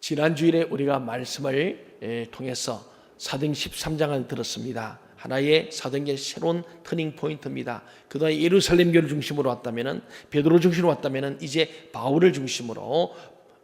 지난 주일에 우리가 말씀을 통해서 사도행 13장을 들었습니다. 하나의 사도행의 새로운 터닝 포인트입니다. 그동안 예루살렘 교회를 중심으로 왔다면은, 베드로 중심으로 왔다면은, 이제 바울을 중심으로,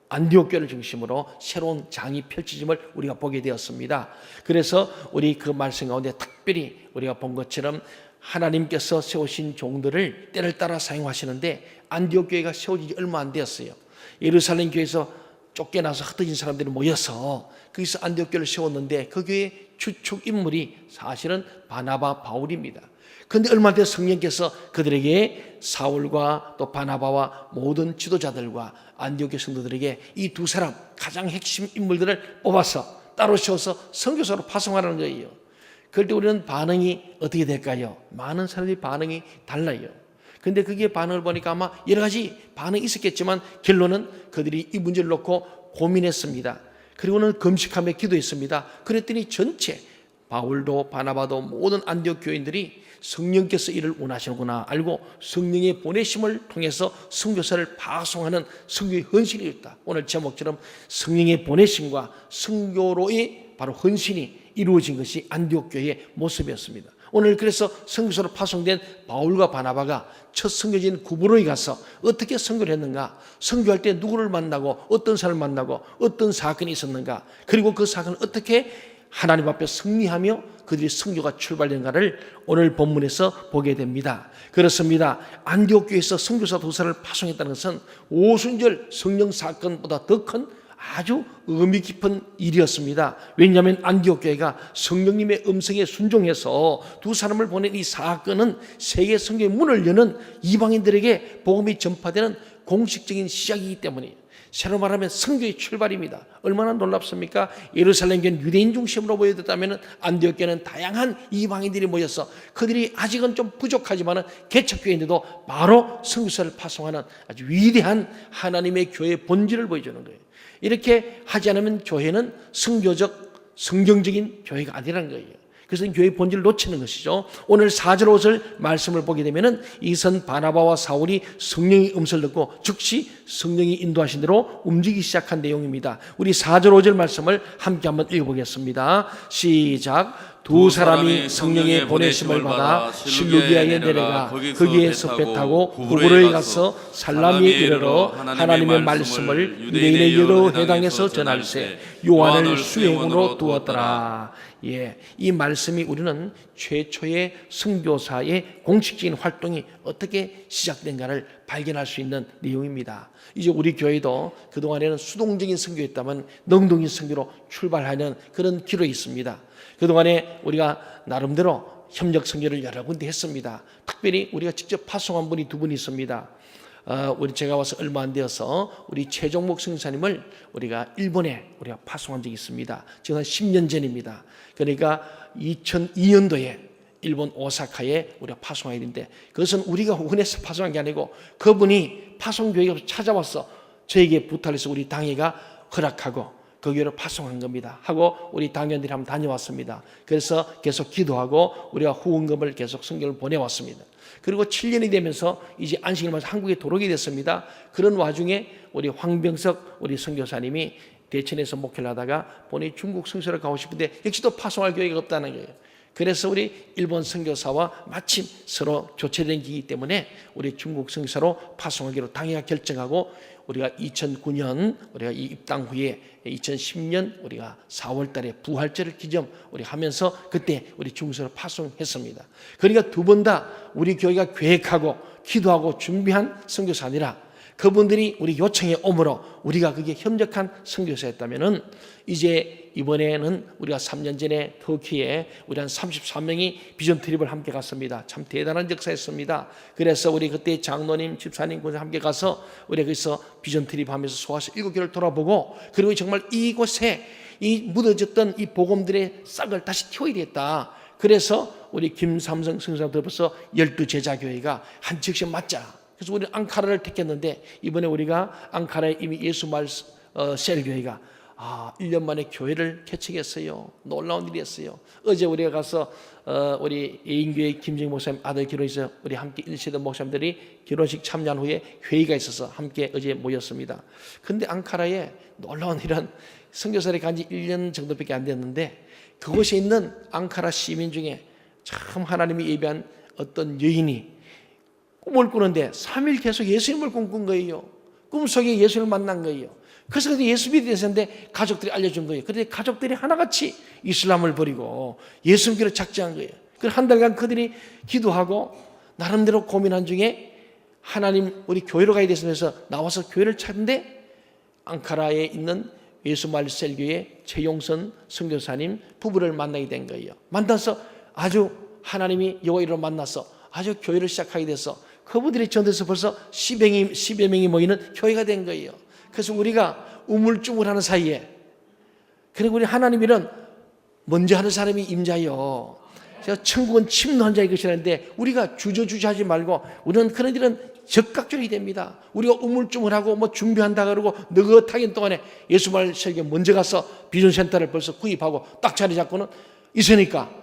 안디옥 교회를 중심으로 새로운 장이 펼쳐짐을 우리가 보게 되었습니다. 그래서 우리 그 말씀 가운데 특별히 우리가 본 것처럼 하나님께서 세우신 종들을 때를 따라 사용하시는데, 안디옥 교회가 세워진 지 얼마 안 되었어요. 예루살렘 교회에서 쫓겨나서 흩어진 사람들이 모여서 거기서 안디옥 교회를 세웠는데, 그 교회의 주축 인물이 사실은 바나바, 바울입니다. 그런데 얼마 뒤에 성령께서 그들에게 사울과 또 바나바와 모든 지도자들과 안디옥 교회 성도들에게 이 두 사람 가장 핵심 인물들을 뽑아서 따로 세워서 선교사로 파송하라는 거예요. 그럴 때 우리는 반응이 어떻게 될까요? 많은 사람들이 반응이 달라요. 근데 그게 반응을 보니까 아마 여러 가지 반응이 있었겠지만 결론은 그들이 이 문제를 놓고 고민했습니다. 그리고는 금식하며 기도했습니다. 그랬더니 전체 바울도 바나바도 모든 안디옥 교인들이 성령께서 이를 원하시는구나 알고 성령의 보내심을 통해서 선교사를 파송하는 선교의 헌신이 있다. 오늘 제목처럼 성령의 보내심과 선교로의 바로 헌신이 이루어진 것이 안디옥 교회의 모습이었습니다. 오늘 그래서 선교사로 파송된 바울과 바나바가 첫 선교지인 구브로에 가서 어떻게 선교를 했는가, 선교할 때 누구를 만나고 어떤 사람을 만나고 어떤 사건이 있었는가, 그리고 그 사건을 어떻게 하나님 앞에 승리하며 그들이 선교가 출발된가를 오늘 본문에서 보게 됩니다. 그렇습니다. 안디옥 교회에서 선교사 두 사람을 파송했다는 것은 오순절 성령 사건보다 더 큰 아주 의미 깊은 일이었습니다. 왜냐하면 안디옥 교회가 성령님의 음성에 순종해서 두 사람을 보낸 이 사건은 세계 선교의 문을 여는 이방인들에게 복음이 전파되는 공식적인 시작이기 때문이에요. 새로 말하면 선교의 출발입니다. 얼마나 놀랍습니까? 예루살렘 교회는 유대인 중심으로 모여졌다면 안디옥 교회는 다양한 이방인들이 모여서 그들이 아직은 좀 부족하지만 개척교회인데도 바로 선교사를 파송하는 아주 위대한 하나님의 교회의 본질을 보여주는 거예요. 이렇게 하지 않으면 교회는 선교적, 성경적인 교회가 아니라는 거예요. 그래서 교회의 본질을 놓치는 것이죠. 오늘 4절 5절 말씀을 보게 되면은 이선 바나바와 사울이 성령의 음성을 듣고 즉시 성령이 인도하신 대로 움직이기 시작한 내용입니다. 우리 4절 5절 말씀을 함께 한번 읽어보겠습니다. 시작. 두 사람이 성령의 보내심을 받아 실루기아에 내려가 거기에서 배 타고 구브로에 가서 살라미에 이르러 하나님의 말씀을 유대인의 여러 회당에서 전할세 요한을 수행으로 두었더라. 이 말씀이 우리는 최초의 선교사의 공식적인 활동이 어떻게 시작된가를 발견할 수 있는 내용입니다. 이제 우리 교회도 그동안에는 수동적인 선교였다면 능동적인 선교로 출발하는 그런 기로에 있습니다. 그동안에 우리가 나름대로 협력 선교를 여러 군데 했습니다. 특별히 우리가 직접 파송한 분이 두 분 있습니다. 제가 와서 얼마 안 되어서 우리 최종목 선교사님을 우리가 일본에 우리가 파송한 적이 있습니다. 지금 한 10년 전입니다. 그러니까 2002년도에 일본 오사카에 우리가 파송해야 되는데 그것은 우리가 원해서 파송한 게 아니고 그분이 파송교회에서 찾아와서 저에게 부탁해서 우리 당회가 허락하고 그 교회로 파송한 겁니다. 하고 우리 당원들이 한번 다녀왔습니다. 그래서 계속 기도하고 우리가 후원금을 계속 선교를 보내왔습니다. 그리고 7년이 되면서 이제 안식일 맞아 한국에 돌아오게 됐습니다. 그런 와중에 우리 황병석 우리 선교사님이 대천에서 목회를 하다가 본인이 중국 선교를 가고 싶은데 역시 또 파송할 교회가 없다는 거예요. 그래서 우리 일본 선교사와 마침 서로 교체된 기이기 때문에 우리 중국 선교사로 파송하기로 당회가 결정하고 우리가 2009년 우리가 이 입당 후에 2010년 우리가 4월 달에 부활절을 기념 우리 하면서 그때 우리 중국선교사로 파송했습니다. 그러니까 두 번 다 우리 교회가 계획하고 기도하고 준비한 선교사 아니라 그분들이 우리 요청에 오므로 우리가 그게 협력한 선교사였다면은 이제 이번에는 우리가 3년 전에 터키에 우리 한 33명이 비전 트립을 함께 갔습니다. 참 대단한 역사였습니다. 그래서 우리 그때 장로님, 집사님 함께 가서 우리 거기서 비전 트립 하면서 소아서 7개를 돌아보고 그리고 정말 이곳에 이 묻어졌던 이 복음들의 싹을 다시 틔워야 되겠다. 그래서 우리 김삼성 선교사 더불어서 12제자교회가 한 즉씩 맞자. 그래서 우리는 앙카라를 택했는데 이번에 우리가 앙카라에 이미 예수말 셀교회가 1년 만에 교회를 개척했어요. 놀라운 일이었어요. 어제 우리가 가서 우리 예인교회 김정희 목사님 아들 결혼해서 우리 함께 1세대 목사님들이 결혼식 참여한 후에 회의가 있어서 함께 어제 모였습니다. 근데 앙카라에 놀라운 이런 선교사를 간지 1년 정도밖에 안 됐는데 그곳에 있는 앙카라 시민 중에 참 하나님이 예비한 어떤 여인이 꿈을 꾸는데 3일 계속 예수님을 꿈꾼 거예요. 꿈속에 예수를 만난 거예요. 그래서 예수 믿게 됐는데 가족들이 알려준 거예요. 그런데 가족들이 하나같이 이슬람을 버리고 예수 믿기로 작정한 거예요. 그래서 한 달간 그들이 기도하고 나름대로 고민한 중에 하나님 우리 교회로 가야 되면서 나와서 교회를 찾는데 앙카라에 있는 예수말셀교회 최용선 선교사님 부부를 만나게 된 거예요. 만나서 아주 하나님이 여호와 이름으로 만나서 아주 교회를 시작하게 돼서 그분들이 전도해서 벌써 10여 명이 모이는 교회가 된 거예요. 그래서 우리가 우물쭈물하는 사이에 그리고 우리 하나님이는 먼저 하는 사람이 임자요. 제가 천국은 침노한 자의 것이라는데 우리가 주저주저하지 말고 우리는 그런 일은 적극적이 됩니다. 우리가 우물쭈물하고 뭐 준비한다 그러고 느긋하긴 동안에 예수말 설교 먼저 가서 비전센터를 벌써 구입하고 딱 자리 잡고는 있으니까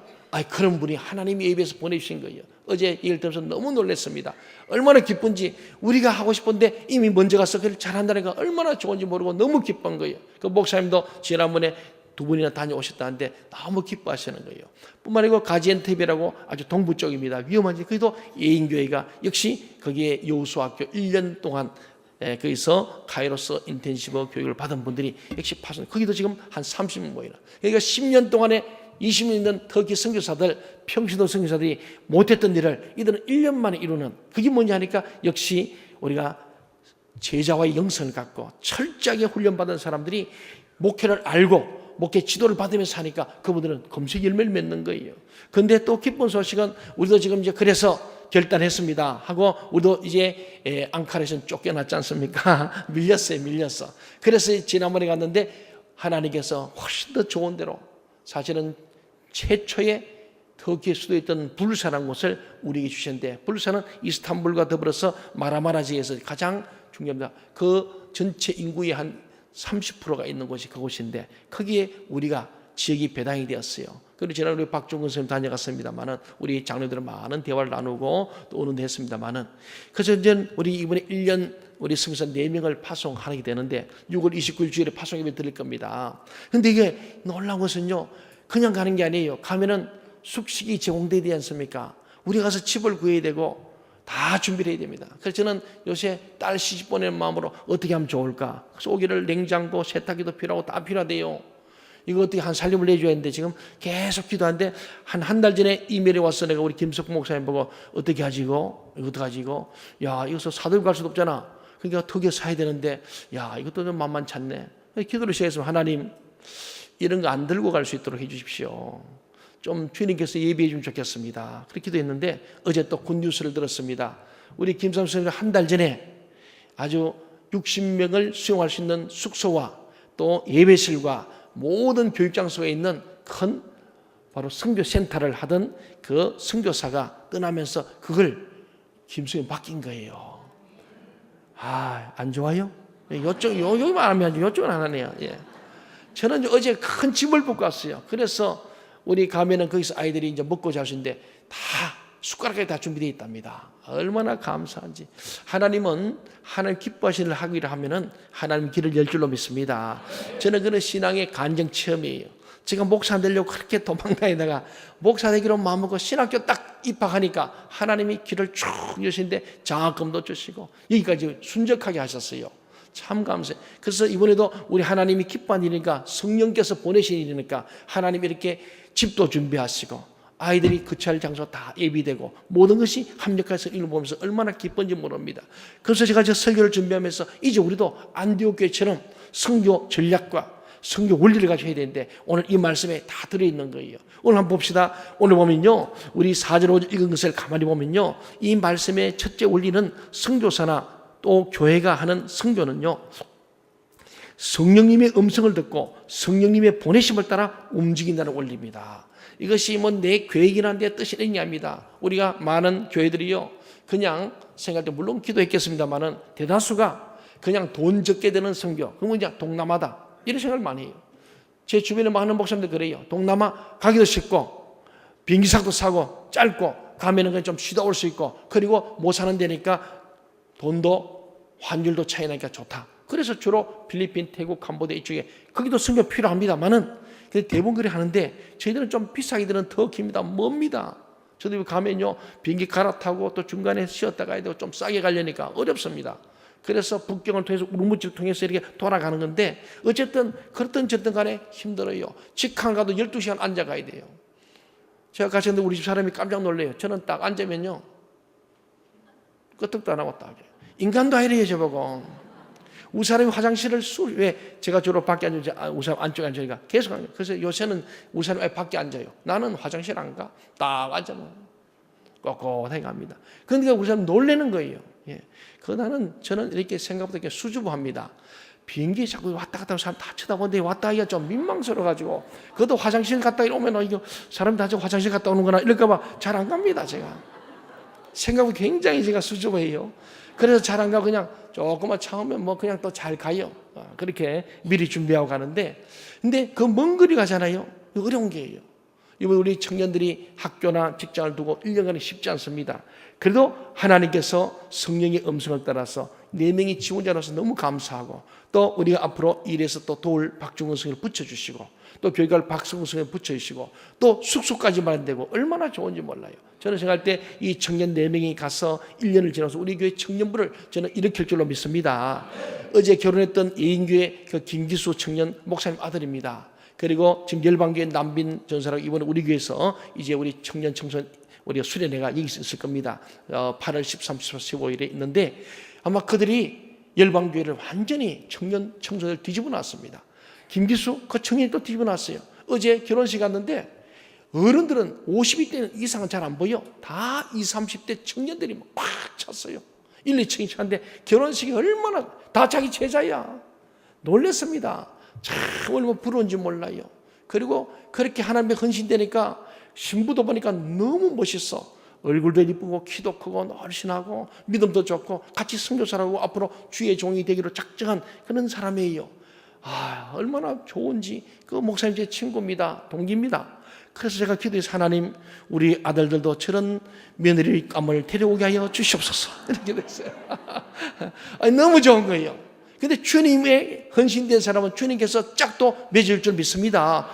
그런 분이 하나님이 예비해서 보내주신 거예요. 어제 이걸 들으면서 너무 놀랐습니다. 얼마나 기쁜지 우리가 하고 싶은데 이미 먼저 가서 그걸 잘한다는 거 얼마나 좋은지 모르고 너무 기쁜 거예요. 그 목사님도 지난번에 2분이나 다녀오셨다는데 너무 기뻐하시는 거예요. 뿐만 아니고 가지엔테베라고 아주 동부 쪽입니다. 위험한지 거기도 예인교회가 역시 거기에 여호수아학교 1년 동안 거기서 카이로스 인텐시브 교육을 받은 분들이 역시 파송 거기도 지금 한 30명 모이나 그러니까 10년 동안에 20년 있는 터키 선교사들 평신도 선교사들이 못했던 일을 이들은 1년 만에 이루는 그게 뭐냐 하니까 역시 우리가 제자와의 영성을 갖고 철저하게 훈련받은 사람들이 목회를 알고 목회 지도를 받으면서 하니까 그분들은 검색 열매를 맺는 거예요. 그런데 또 기쁜 소식은 우리도 지금 이제 그래서 결단했습니다 하고 우리도 이제 앙카라에서는 쫓겨났지 않습니까? 밀렸어. 그래서 지난번에 갔는데 하나님께서 훨씬 더 좋은 데로 사실은 최초의 터키의 수도에 있던 불사라는 곳을 우리에게 주셨는데 불사는 이스탄불과 더불어서 마라마라 지역에서 가장 중요합니다. 그 전체 인구의 한 30%가 있는 곳이 그곳인데 거기에 우리가 지역이 배당이 되었어요. 그리고 지난해 우리 박종근 선생님 다녀갔습니다만은 우리 장로들은 많은 대화를 나누고 또 오는데 했습니다만은 그래서 이제 우리 이번에 1년 우리 선교사 4명을 파송하게 되는데 6월 29일 주일에 파송 예배 드릴 겁니다. 근데 이게 놀라운 것은요. 그냥 가는 게 아니에요. 가면은 숙식이 제공되어야 되지 않습니까? 우리 가서 집을 구해야 되고 다 준비를 해야 됩니다. 그래서 저는 요새 딸 시집 보내는 마음으로 어떻게 하면 좋을까? 소기를 냉장고, 세탁기도 필요하고 다 필요하대요. 이거 어떻게 한 살림을 내줘야 하는데 지금 계속 기도하는데 한 달 전에 이메일이 왔어. 내가 우리 김석 목사님 보고 어떻게 하지 이거? 어떡하지 이거? 야 이거 사들고 갈 수도 없잖아. 그러니까 턱에 사야 되는데 야 이것도 좀 만만치 않네. 기도를 시작했으면 하나님 이런 거 안 들고 갈 수 있도록 해 주십시오. 좀 주님께서 예비해 주면 좋겠습니다. 그렇게 기도했는데 어제 또 굿뉴스를 들었습니다. 우리 김삼 선생님 한 달 전에 아주 60명을 수용할 수 있는 숙소와 또 예배실과 모든 교육장소에 있는 큰 바로 선교센터를 하던 그 선교사가 떠나면서 그걸 김수영이 맡긴 거예요. 안 좋아요? 여기만 하면 이쪽은 안 하네요. 예. 저는 어제 큰 짐을 벗고 왔어요. 그래서 우리 가면은 거기서 아이들이 이제 먹고 잘 수 있는데 다 숟가락까지 다 준비되어 있답니다. 얼마나 감사한지. 하나님은 하나님 기뻐하시는 일을 하기를 하면은 하나님 길을 열 줄로 믿습니다. 저는 그런 신앙의 간증 체험이에요. 제가 목사 되려고 그렇게 도망다니다가 목사 되기로 마음먹고 신학교 딱 입학하니까 하나님이 길을 쭉 여시는데 장학금도 주시고 여기까지 순적하게 하셨어요. 참 감사해요. 그래서 이번에도 우리 하나님이 기뻐한 일이니까 성령께서 보내신 일이니까 하나님이 이렇게 집도 준비하시고 아이들이 거처할 장소 다 예비되고 모든 것이 합력해서 이걸 보면서 얼마나 기쁜지 모릅니다. 그래서 제가 저 설교를 준비하면서 이제 우리도 안디옥 교회처럼 선교 전략과 선교 원리를 가지고 해야 되는데 오늘 이 말씀에 다 들어있는 거예요. 오늘 한번 봅시다. 오늘 보면요 우리 4절 5절 읽은 것을 가만히 보면요 이 말씀의 첫째 원리는 선교사나 또 교회가 하는 선교는요 성령님의 음성을 듣고 성령님의 보내심을 따라 움직인다는 원리입니다. 이것이 뭐 내 계획이나 내 뜻이 아닙니다. 우리가 많은 교회들이요 그냥 생각할 때 물론 기도했겠습니다만은 대다수가 그냥 돈 적게 되는 선교 그건 이제 동남아다 이런 생각을 많이 해요. 제 주변에 많은 목사님들 그래요. 동남아 가기도 쉽고 비행기석도 사고 짧고 가면은 그냥 좀 쉬다 올 수 있고 그리고 못 사는 데니까 돈도 환율도 차이 나니까 좋다. 그래서 주로 필리핀, 태국, 캄보디아 이쪽에 거기도 선교 필요합니다만은 대부분 그래 하는데 저희들은 좀 비싸게 들은 더 깁니다. 멉니다. 저도 가면요 비행기 갈아타고 또 중간에 쉬었다 가야 되고 좀 싸게 가려니까 어렵습니다. 그래서 북경을 통해서 우르무치를 통해서 이렇게 돌아가는 건데 어쨌든 그렇든 저든 간에 힘들어요. 직항 가도 12시간 앉아 가야 돼요. 제가 가셨는데 우리 집 사람이 깜짝 놀래요. 저는 딱 앉으면요 끄떡도 안 하고 딱 인간도 아니래요 저보고. 우리 사람이 화장실을 왜 제가 주로 밖에 앉으지 우리 사람 안쪽에 앉으니까 계속 앉아요. 그래서 요새는 우리 사람이 밖에 앉아요. 나는 화장실 안 가. 딱 앉아요. 꼿꼿하게 갑니다. 그러니까 우리 사람 놀라는 거예요. 예. 저는 이렇게 생각보다 이렇게 수줍어합니다. 비행기 자꾸 왔다 갔다 하는 사람 다 쳐다보는데 왔다 하기가 좀 민망스러워가지고 그것도 화장실 갔다 오면 이거 사람 다 화장실 갔다 오는 거나 이럴까봐 잘 안 갑니다. 제가 생각을 굉장히 제가 수줍어해요. 그래서 잘 안 가고 그냥 조금만 참으면 뭐 그냥 또 잘 가요. 그렇게 미리 준비하고 가는데 근데 그 먼 거리 가잖아요. 어려운 게예요. 이번 우리 청년들이 학교나 직장을 두고 1년간이 쉽지 않습니다. 그래도 하나님께서 성령의 음성을 따라서 4명이 지원자로서 너무 감사하고 또 우리가 앞으로 일해서 또 도울 박중근 성을 붙여주시고 또 교육할 박성근 성을 붙여주시고 또 숙소까지 마련되고 얼마나 좋은지 몰라요. 저는 생각할 때 이 청년 4명이 가서 1년을 지나서 우리 교회 청년부를 저는 일으킬 줄로 믿습니다. 어제 결혼했던 예인교회 그 김기수 청년 목사님 아들입니다. 그리고 지금 열방교회 남빈 전사라고 이번에 우리 교회에서 이제 우리 청년 청소년 우리가 수련회가 여기 있을 겁니다. 8월 13, 14, 15일에 있는데 아마 그들이 열방교회를 완전히 청년 청소년을 뒤집어 놨습니다. 김기수 그 청년이 또 뒤집어 놨어요. 어제 결혼식 갔는데 어른들은 50대 이상은 잘 안 보여. 다 20, 30대 청년들이 막 찼어요. 1, 2층이 찼는데 결혼식이 얼마나 다 자기 제자야. 놀랐습니다. 참 얼마나 부러운지 몰라요. 그리고 그렇게 하나님의 헌신되니까 신부도 보니까 너무 멋있어. 얼굴도 이쁘고 키도 크고 날씬하고 믿음도 좋고 같이 선교사라고 앞으로 주의 종이 되기로 작정한 그런 사람이에요. 얼마나 좋은지. 그 목사님 제 친구입니다. 동기입니다. 그래서 제가 기도해서 하나님 우리 아들들도 저런 며느리감을 데려오게 하여 주시옵소서 이렇게 됐어요. 너무 좋은 거예요. 근데 주님의 헌신된 사람은 주님께서 짝도 맺을 줄 믿습니다.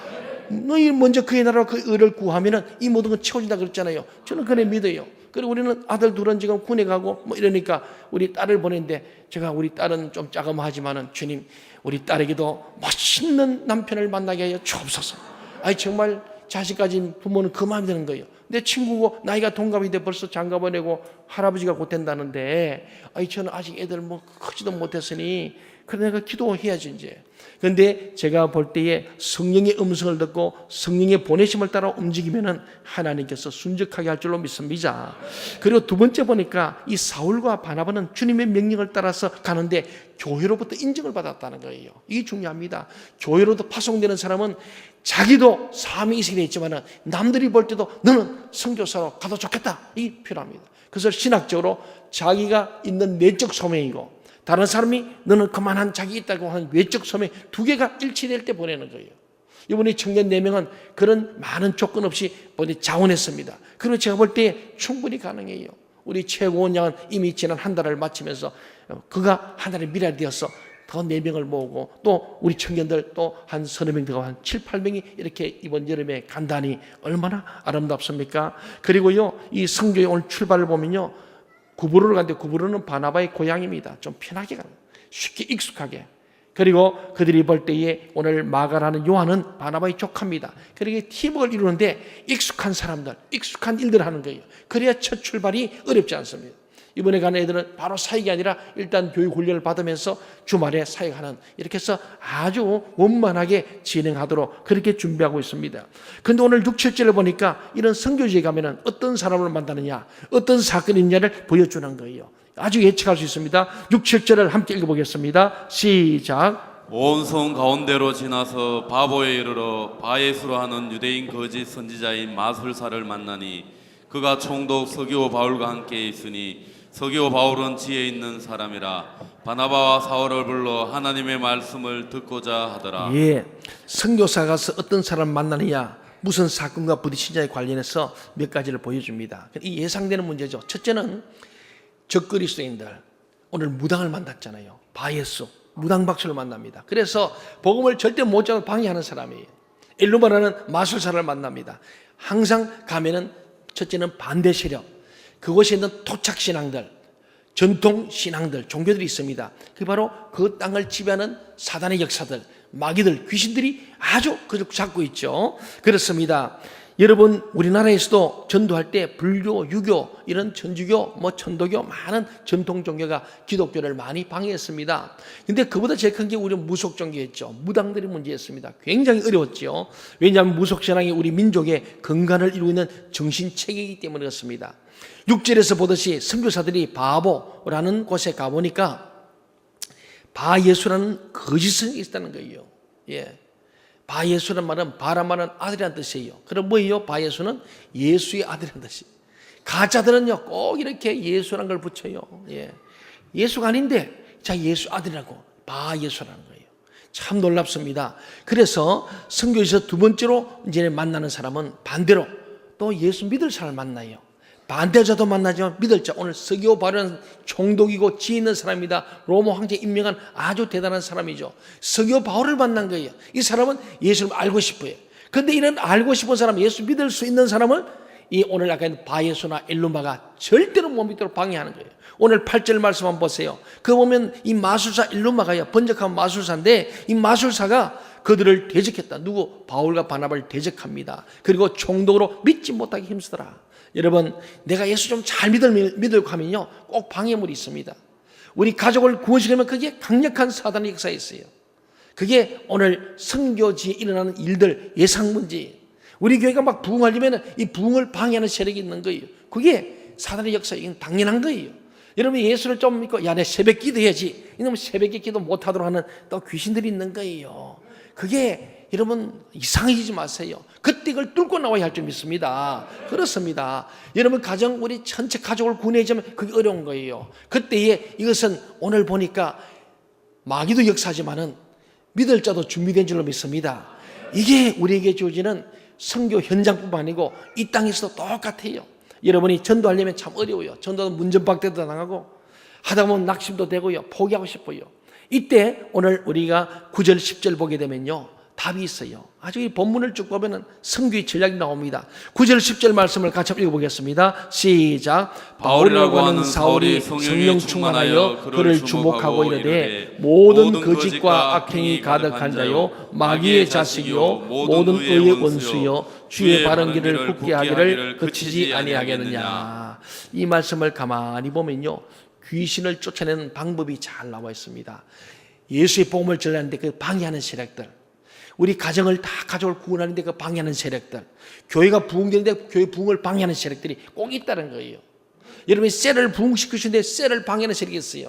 너희 먼저 그의 나라와 그 의를 구하면은 이 모든 건 채워진다 그랬잖아요. 저는 그래 믿어요. 그리고 우리는 아들 둘은 지금 군에 가고 뭐 이러니까 우리 딸을 보냈는데 제가 우리 딸은 좀 짜금하지만은 주님 우리 딸에게도 멋있는 남편을 만나게 하여 주옵소서. 정말 자식 가진 부모는 그 마음이 드는 거예요. 내 친구고 나이가 동갑인데 벌써 장가 보내고 할아버지가 곧 된다는데 저는 아직 애들 뭐 크지도 못했으니 그래 내가 기도해야지 이제. 그런데 제가 볼 때에 성령의 음성을 듣고 성령의 보내심을 따라 움직이면은 하나님께서 순적하게 할 줄로 믿습니다. 그리고 두 번째 보니까 이 사울과 바나바는 주님의 명령을 따라서 가는데 교회로부터 인정을 받았다는 거예요. 이게 중요합니다. 교회로부터 파송되는 사람은 자기도 삶이 있게 돼 있지만 남들이 볼 때도 너는 선교사로 가도 좋겠다 이게 필요합니다. 그래서 신학적으로 자기가 있는 내적 소명이고 다른 사람이 너는 그만한 자기 있다고 하는 외적 소명 두 개가 일치될 때 보내는 거예요. 이번에 청년 4명은 그런 많은 조건 없이 자원했습니다. 그리고 제가 볼 때 충분히 가능해요. 우리 최고원 양은 이미 지난 한 달을 마치면서 그가 하나의 미랄이 되어서 더 4명을 모으고 또 우리 청년들 또 한 30명 되고 한 7, 8명이 이렇게 이번 여름에 간다니 얼마나 아름답습니까? 그리고요 이 성교의 오늘 출발을 보면요 구브로를 갔는데 구브로는 바나바의 고향입니다. 좀 편하게 가는 쉽게 익숙하게. 그리고 그들이 볼 때에 오늘 마가라는 요한은 바나바의 조카입니다. 그러게 팀워크를 이루는데 익숙한 사람들, 익숙한 일들을 하는 거예요. 그래야 첫 출발이 어렵지 않습니다. 이번에 가는 애들은 바로 사역이 아니라 일단 교육 훈련을 받으면서 주말에 사역하는 이렇게 해서 아주 원만하게 진행하도록 그렇게 준비하고 있습니다. 그런데 오늘 6, 7절을 보니까 이런 선교지에 가면은 어떤 사람을 만나느냐 어떤 사건이 있냐를 보여주는 거예요. 아주 예측할 수 있습니다. 6, 7절을 함께 읽어보겠습니다. 시작. 온 성 가운데로 지나서 바보에 이르러 바예수로 하는 유대인 거짓 선지자인 마술사를 만나니 그가 총독 서기오 바울과 함께 있으니 서기오 바울은 지혜 있는 사람이라 바나바와 사울을 불러 하나님의 말씀을 듣고자 하더라. 예, 선교사 가서 어떤 사람 만나느냐, 무슨 사건과 부딪히냐에 관련해서 몇 가지를 보여줍니다. 이 예상되는 문제죠. 첫째는 적그리스도인들, 오늘 무당을 만났잖아요. 바예수, 무당 박수를 만납니다. 그래서 복음을 절대 못 잡아 방해하는 사람이에요. 엘루바라는 마술사를 만납니다. 항상 가면은 첫째는 반대 세력, 그곳에 있는 토착신앙들, 전통신앙들, 종교들이 있습니다. 그게 바로 그 땅을 지배하는 사단의 역사들, 마귀들, 귀신들이 아주 그걸 잡고 있죠. 그렇습니다. 여러분, 우리나라에서도 전도할 때 불교, 유교, 이런 천주교, 천도교, 많은 전통 종교가 기독교를 많이 방해했습니다. 근데 그보다 제일 큰 게 우리 무속 종교였죠. 무당들이 문제였습니다. 굉장히 어려웠죠. 왜냐하면 무속 신앙이 우리 민족의 근간을 이루고 있는 정신체계이기 때문에 그렇습니다. 6절에서 보듯이 선교사들이 바보라는 곳에 가보니까 바예수라는 거짓성이 있다는 거예요. 예. 바예수란 말은 바란 말은 아들이라는 뜻이에요. 그럼 뭐예요? 바예수는 예수의 아들이라는 뜻이에요. 가짜들은요 꼭 이렇게 예수라는 걸 붙여요. 예. 예수가 아닌데 자 예수 아들이라고 바예수라는 거예요. 참 놀랍습니다. 그래서 선교에서 두 번째로 이제 만나는 사람은 반대로 또 예수 믿을 사람을 만나요. 반대자도 만나지만 믿을 자, 오늘 서기오 바울은 총독이고 지혜 있는 사람입니다. 로마 황제 임명한 아주 대단한 사람이죠. 서기오 바울을 만난 거예요. 이 사람은 예수를 알고 싶어요. 그런데 이런 알고 싶은 사람, 예수 믿을 수 있는 사람을 이 오늘 아까 바예수나 엘루마가 절대로 못 믿도록 방해하는 거예요. 오늘 8절 말씀 한번 보세요. 그 보면 이 마술사 엘루마가요, 번역한 마술사인데 이 마술사가 그들을 대적했다. 누구? 바울과 바나바를 대적합니다. 그리고 총독으로 믿지 못하게 힘쓰더라. 여러분, 내가 예수 좀 잘 믿으려고 하면요 꼭 방해물이 있습니다. 우리 가족을 구원시키면 그게 강력한 사단의 역사에 있어요. 그게 오늘 선교지에 일어나는 일들, 예상 문제예요. 우리 교회가 막 부흥하려면 이 부흥을 방해하는 세력이 있는 거예요. 그게 사단의 역사예요. 당연한 거예요. 여러분, 예수를 좀 믿고 야 내 새벽 기도해야지, 이놈 새벽에 기도 못하도록 하는 또 귀신들이 있는 거예요. 그게 여러분 이상해지지 마세요. 그때 그걸 뚫고 나와야 할 줄 믿습니다. 그렇습니다. 여러분 가정, 우리 전체 가족을 구원해주면 그게 어려운 거예요. 그때에 이것은 오늘 보니까 마귀도 역사지만은 믿을 자도 준비된 줄로 믿습니다. 이게 우리에게 주어지는 선교 현장뿐만 아니고 이 땅에서도 똑같아요. 여러분이 전도하려면 참 어려워요. 전도는 문전박대도 당하고 하다 보면 낙심도 되고요, 포기하고 싶어요. 이때 오늘 우리가 9절 10절 보게 되면요 답이 있어요. 아주 이 본문을 쭉 보면은 선교의 전략이 나옵니다. 9절 10절 말씀을 같이 읽어보겠습니다. 시작. 바울이라고 하는 사울이 성령 충만하여 그를 주목하고 이르되 모든 거짓과 악행이 가득한 자요 마귀의 자식이요 모든 의의 원수요 주의 바른 길을 굳게 하기를 그치지 아니하겠느냐. 이 말씀을 가만히 보면요 귀신을 쫓아내는 방법이 잘 나와 있습니다. 예수의 복음을 전하는데 그 방해하는 세력들, 우리 가정을 가족을 구원하는데 그 방해하는 세력들, 교회가 부흥되는데 교회 부흥을 방해하는 세력들이 꼭 있다는 거예요. 여러분이 셀을 부흥시키시는데 셀을 방해하는 세력이 있어요.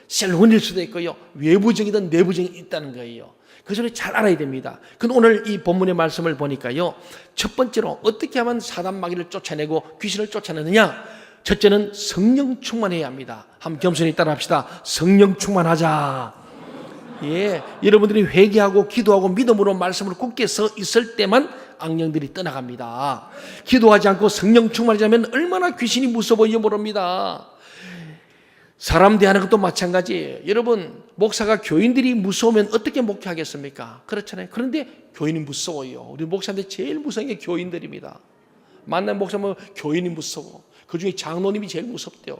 셀 원일 수도 있고요, 외부적이든 내부적인 있다는 거예요. 그 소리 잘 알아야 됩니다. 근데 오늘 이 본문의 말씀을 보니까요, 첫 번째로 어떻게 하면 사단 마귀를 쫓아내고 귀신을 쫓아내느냐? 첫째는 성령 충만해야 합니다. 한번 겸손히 따라합시다. 성령 충만하자. 예, 여러분들이 회개하고 기도하고 믿음으로 말씀을 굳게 서 있을 때만 악령들이 떠나갑니다. 기도하지 않고 성령 충만하지 않으면 얼마나 귀신이 무서워 보이지 모릅니다. 사람 대하는 것도 마찬가지예요. 여러분, 목사가 교인들이 무서우면 어떻게 목회하겠습니까? 그렇잖아요. 그런데 교인이 무서워요. 우리 목사한테 제일 무서운 게 교인들입니다. 만난 목사면 교인이 무서워. 그중에 장로님이 제일 무섭대요.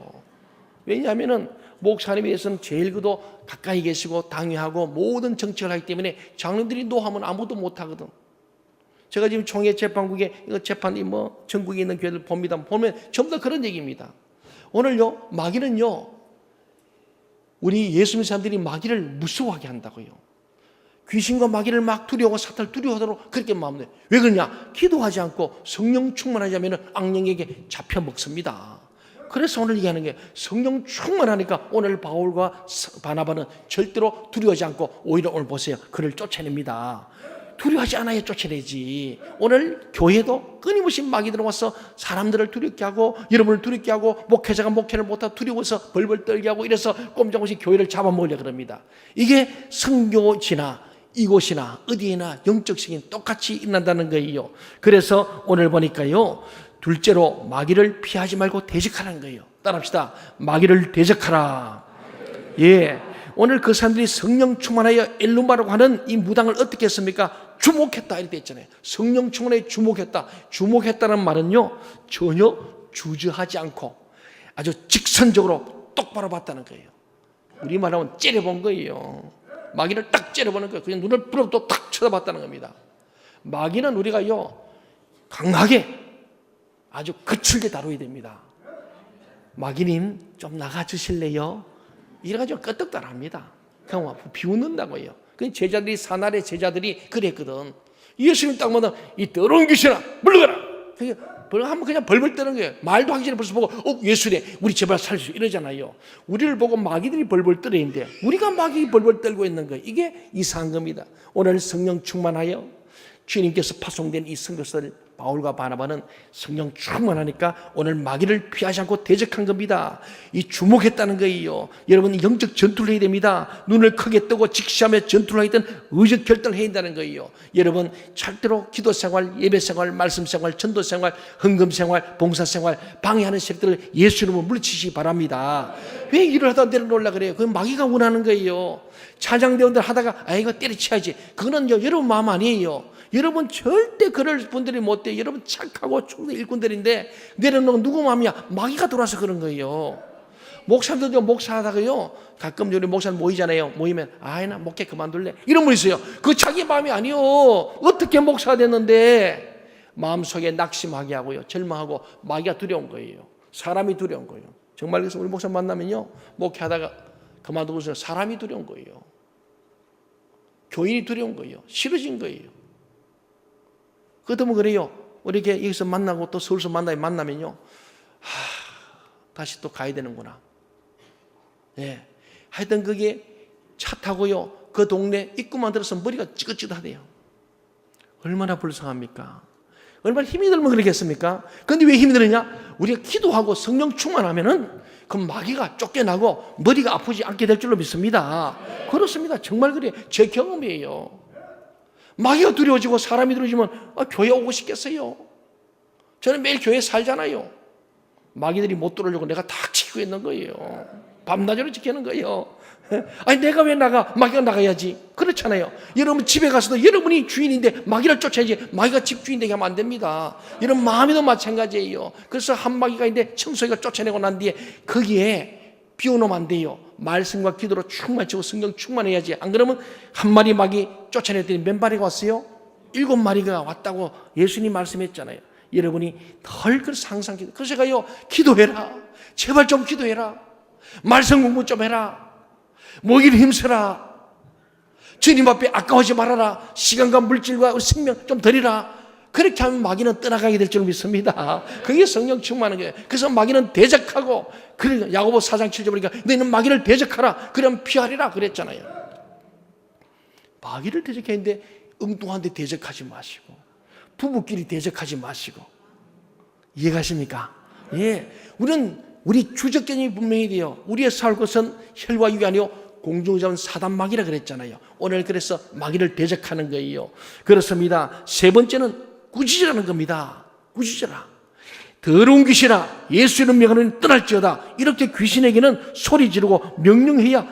왜냐하면 목사님에 대해서는 제일 그도 가까이 계시고 당위하고 모든 정책을 하기 때문에 장로들이 노하면 아무도 못하거든. 제가 지금 총회 재판국에 이거 재판이 전국에 있는 교회들 봅니다. 보면 전부 다 그런 얘기입니다. 오늘요 마귀는요 우리 예수 믿는 사람들이 마귀를 무서워하게 한다고요. 귀신과 마귀를 막 두려워하고 사탄을 두려워하도록 그렇게 마음대로. 왜 그러냐? 기도하지 않고 성령 충만하지 않으면 악령에게 잡혀 먹습니다. 그래서 오늘 얘기하는 게 성령 충만하니까 오늘 바울과 바나바는 절대로 두려워하지 않고 오히려 오늘 보세요. 그를 쫓아냅니다. 두려워하지 않아야 쫓아내지. 오늘 교회도 끊임없이 마귀 들어와서 사람들을 두렵게 하고 여러분을 두렵게 하고 목회자가 목회를 못하고 두려워서 벌벌 떨게 하고 이래서 꼼짝없이 교회를 잡아먹으려 그럽니다. 이게 선교지나 이곳이나 어디에나 영적 시기는 똑같이 일어난다는 거예요. 그래서 오늘 보니까요, 둘째로 마귀를 피하지 말고 대적하라는 거예요. 따라합시다. 마귀를 대적하라. 예. 오늘 그 사람들이 성령 충만하여 엘루마라고 하는 이 무당을 어떻게 했습니까? 주목했다 이렇게 했잖아요. 성령 충만하여 주목했다. 주목했다는 말은요, 전혀 주저하지 않고 아주 직선적으로 똑바로 봤다는 거예요. 우리 말하면 째려본 거예요. 마귀를 딱 째려보는 거예요. 그냥 눈을 부릅도 딱 쳐다봤다는 겁니다. 마귀는 우리가요, 강하게 아주 거칠게 다뤄야 됩니다. 마귀님 좀 나가주실래요? 이래가지고 끄떡달합니다. 그냥 비웃는다고요. 그 제자들이, 사날의 제자들이 그랬거든. 예수님 딱 보면 이 더러운 귀신아 물러가라. 한번 그냥 벌벌 떠는 거예요. 말도 하기 전에 벌써 보고 예수님 우리 제발 살수 이러잖아요. 우리를 보고 마귀들이 벌벌 떨어있는데 우리가 마귀 벌벌 떨고 있는 거예요. 이게 이상한 겁니다. 오늘 성령 충만하여 주님께서 파송된 이 선교사들 바울과 바나바는 성령 충만하니까 오늘 마귀를 피하지 않고 대적한 겁니다. 이 주목했다는 거예요. 여러분 영적 전투를 해야 됩니다. 눈을 크게 뜨고 직시하며 전투를 하든 의적 결단을 해야 한다는 거예요. 여러분 절대로 기도생활, 예배생활, 말씀생활, 전도생활, 헌금생활, 봉사생활 방해하는 세력들을 예수 이름으로 물리치시기 바랍니다. 왜 일을 하다 내려놓으려 그래요? 그건 마귀가 원하는 거예요. 찬양대원들 하다가 이거 때려치야지. 그거는 여러분 마음 아니에요. 여러분 절대 그럴 분들이 못 돼요. 여러분 착하고 충분히 일꾼들인데 내려놓은 누구 마음이야? 마귀가 돌아서 그런 거예요. 목사들도 목사하다가요, 가끔 우리 목사들 모이잖아요. 모이면 나 목회 그만둘래 이런 분 있어요. 그 자기 마음이 아니요. 어떻게 목사가 됐는데 마음속에 낙심하게 하고요, 절망하고 마귀가 두려운 거예요. 사람이 두려운 거예요. 정말 그래서 우리 목사 만나면요, 목회하다가 그만두고서 사람이 두려운 거예요. 교인이 두려운 거예요. 싫어진 거예요. 그렇다면 그래요. 우리 이렇게 여기서 만나고 또 서울서 만나면요, 다시 또 가야 되는구나. 예. 하여튼 그게 차 타고요, 그 동네 입구만 들어서 머리가 찌긋찌긋하대요. 얼마나 불쌍합니까? 얼마나 힘이 들면 그러겠습니까? 그런데 왜 힘이 드느냐? 우리가 기도하고 성령 충만하면은 그 마귀가 쫓겨나고 머리가 아프지 않게 될 줄로 믿습니다. 그렇습니다. 정말 그래요. 제 경험이에요. 마귀가 두려워지고 사람이 두려워지면 교회 오고 싶겠어요? 저는 매일 교회에 살잖아요. 마귀들이 못 들어오려고 내가 다 지키고 있는 거예요. 밤낮으로 지키는 거예요. 내가 왜 나가? 마귀가 나가야지. 그렇잖아요. 여러분 집에 가서도 여러분이 주인인데 마귀를 쫓아야지. 마귀가 집 주인 되게 하면 안 됩니다. 여러분 마음에도 마찬가지예요. 그래서 한 마귀가 있는데 청소기가 쫓아내고 난 뒤에 거기에 비워놓으면 안 돼요. 말씀과 기도로 충만치고 성령 충만해야지. 안 그러면 한 마리 마귀 쫓아냈더니 몇 마리가 왔어요? 7마리가 왔다고 예수님 말씀했잖아요. 여러분이 덜 그래서 항상 그래서 제가요, 기도해라. 제발 좀 기도해라. 말씀 공부 좀 해라. 모기를 힘써라. 주님 앞에 아까워하지 말아라. 시간과 물질과 생명 좀 드리라. 그렇게 하면 마귀는 떠나가게 될 줄 믿습니다. 그게 성령 충만한 거예요. 그래서 마귀는 대적하고, 그러니까 야고보 4장 7절 보니까 너희는 마귀를 대적하라. 그럼 피하리라 그랬잖아요. 마귀를 대적했는데 엉뚱한데 대적하지 마시고, 부부끼리 대적하지 마시고. 이해가십니까? 예. 우리 주적견이 분명히 돼요. 우리의 살 것은 혈과 육이 아니요 공중자는 사단 마귀라 그랬잖아요. 오늘 그래서 마귀를 대적하는 거예요. 그렇습니다. 세 번째는 꾸짖으라는 겁니다. 꾸짖어라. 더러운 귀신아 예수 이름 명하는 떠날지어다. 이렇게 귀신에게는 소리 지르고 명령해야